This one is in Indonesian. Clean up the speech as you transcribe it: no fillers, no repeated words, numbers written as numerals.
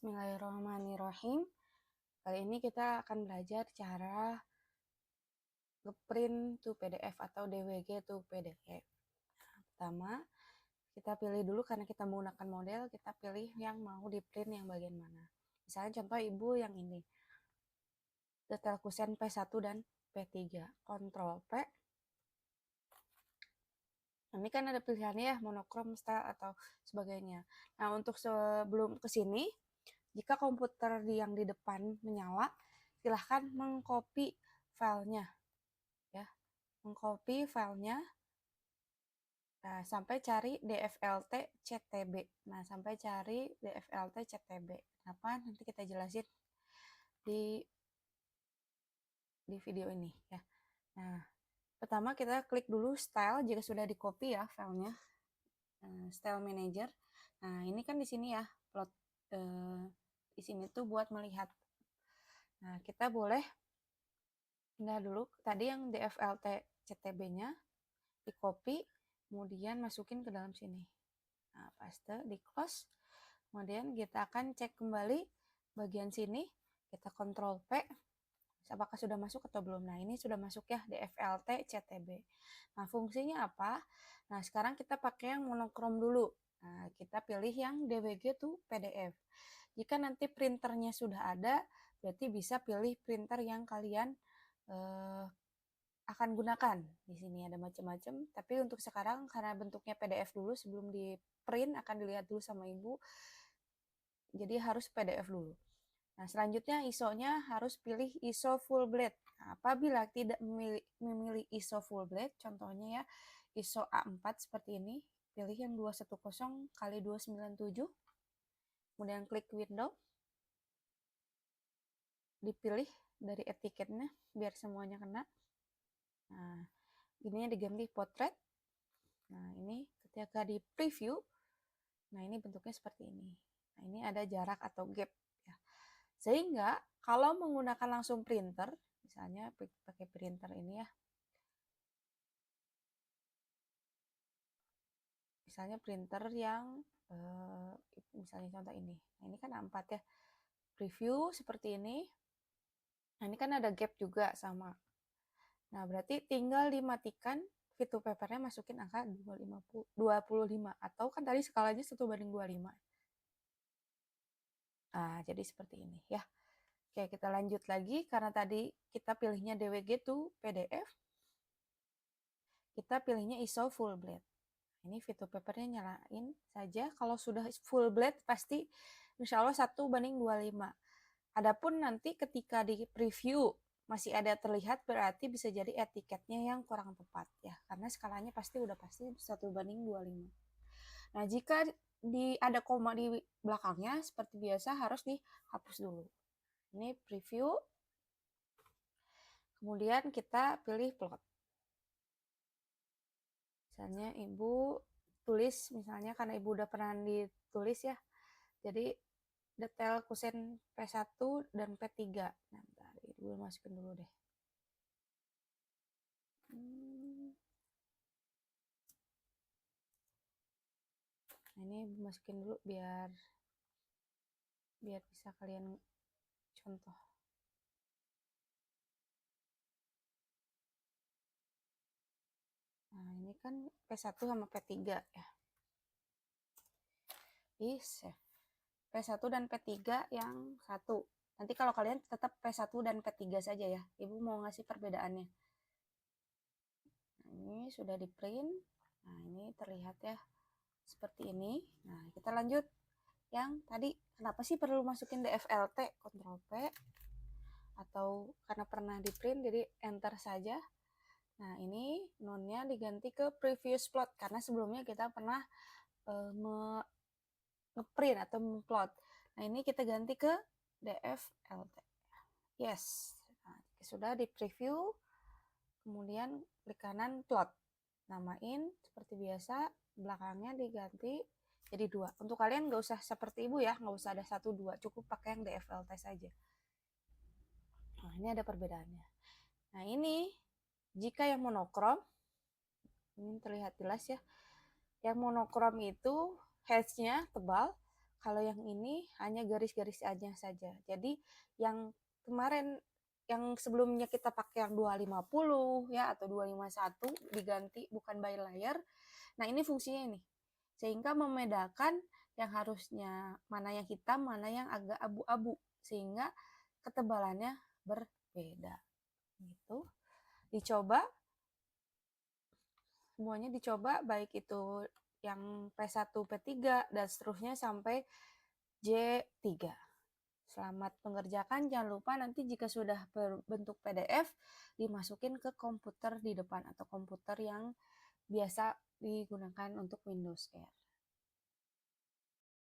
Bismillahirrahmanirrahim. Kali ini kita akan belajar cara ngeprint to PDF atau DWG to PDF. Pertama, kita pilih dulu karena kita menggunakan model, kita pilih yang mau di print yang bagian mana. Misalnya contoh ibu yang ini. Detail kusen P1 dan P3. Ctrl P. Ini kan ada pilihannya ya, monokrom, style, atau sebagainya. Nah, untuk sebelum ke sini, jika komputer yang di depan menyala, silahkan mengcopy filenya. Ya, mengcopy filenya. Nah, sampai cari DFLT CTB. Nah, sampai cari DFLT CTB. Kenapa? Nanti kita jelasin di video ini ya. Nah, pertama kita klik dulu style jika sudah di copy ya filenya. Style manager. Nah, ini kan di sini ya plot di sini tuh buat melihat. Nah, kita boleh pindah dulu tadi yang DFLT CTB-nya di copy, kemudian masukin ke dalam sini. Nah, paste, di close. Kemudian kita akan cek kembali bagian sini, kita Ctrl P, apakah sudah masuk atau belum. Nah, ini sudah masuk ya, DFLT CTB. Nah, fungsinya apa? Nah, sekarang kita pakai yang monokrom dulu. Nah, kita pilih yang DWG to PDF. Jika nanti printernya sudah ada, berarti bisa pilih printer yang kalian akan gunakan. Di sini ada macam-macam, tapi untuk sekarang karena bentuknya PDF dulu sebelum di print akan dilihat dulu sama ibu. Jadi harus PDF dulu. Nah, selanjutnya ISO-nya harus pilih ISO full blade. Nah, apabila tidak memilih ISO full blade, contohnya ya ISO A4 seperti ini, pilih yang 210 x 297. Kemudian klik window. Dipilih dari etiketnya biar semuanya kena. Nah, ini diganti potret. Nah, ini ketika di preview, nah ini bentuknya seperti ini. Nah, ini ada jarak atau gap ya. Sehingga kalau menggunakan langsung printer, misalnya pakai printer ini ya. Misalnya printer yang misalnya contoh ini. Nah, ini kan A4 ya. Preview seperti ini. Nah, ini kan ada gap juga sama. Nah, berarti tinggal dimatikan fit to paper-nya, masukin angka 25 atau kan tadi skalanya 1:25. Nah, jadi seperti ini ya. Oke, kita lanjut lagi karena tadi kita pilihnya DWG to PDF. Kita pilihnya ISO full blade. Ini fit to paper-nya nyalain saja. Kalau sudah full blade pasti insya Allah 1:25. Adapun nanti ketika di preview masih ada terlihat berarti bisa jadi etiketnya yang kurang tepat ya. Karena skalanya pasti udah pasti 1:25. Nah, jika ada koma di belakangnya seperti biasa harus dihapus dulu. Ini preview. Kemudian kita pilih plot. Misalnya ibu tulis, misalnya karena ibu udah pernah ditulis ya. Jadi detail kusen P1 dan P3. Nah, bentar, ibu masukin dulu deh. Nah, ini masukin dulu biar bisa kalian contoh. Nah, ini kan P1 sama P3 ya. Di save. P1 dan P3 yang satu. Nanti kalau kalian tetap P1 dan P3 saja ya. Ibu mau ngasih perbedaannya. Nah, ini sudah di print. Nah, ini terlihat ya seperti ini. Nah, kita lanjut yang tadi. Kenapa sih perlu masukin DFLT? Ctrl P. Atau karena pernah di print jadi enter saja. Nah, ini nonnya diganti ke previous plot karena sebelumnya kita pernah ngeprint atau memplot. Nah, ini kita ganti ke DFLT. Yes. Nah, sudah di preview. Kemudian klik kanan plot. Namain seperti biasa. Belakangnya diganti jadi 2. Untuk kalian nggak usah seperti ibu ya. Nggak usah ada 1, 2. Cukup pakai yang DFLT saja. Nah, ini ada perbedaannya. Nah, ini jika yang monokrom. Ini terlihat jelas ya. Yang monokrom itu hedge-nya tebal. Kalau yang ini hanya garis-garis aja saja. Jadi yang kemarin yang sebelumnya kita pakai yang 250 ya atau 251 diganti bukan by layer. Nah, ini fungsinya ini. Sehingga membedakan yang harusnya mana yang hitam, mana yang agak abu-abu sehingga ketebalannya berbeda. Gitu. Dicoba semuanya dicoba baik itu yang P1, P3 dan seterusnya sampai J3. Selamat mengerjakan, jangan lupa nanti jika sudah berbentuk PDF dimasukin ke komputer di depan atau komputer yang biasa digunakan untuk Windows R.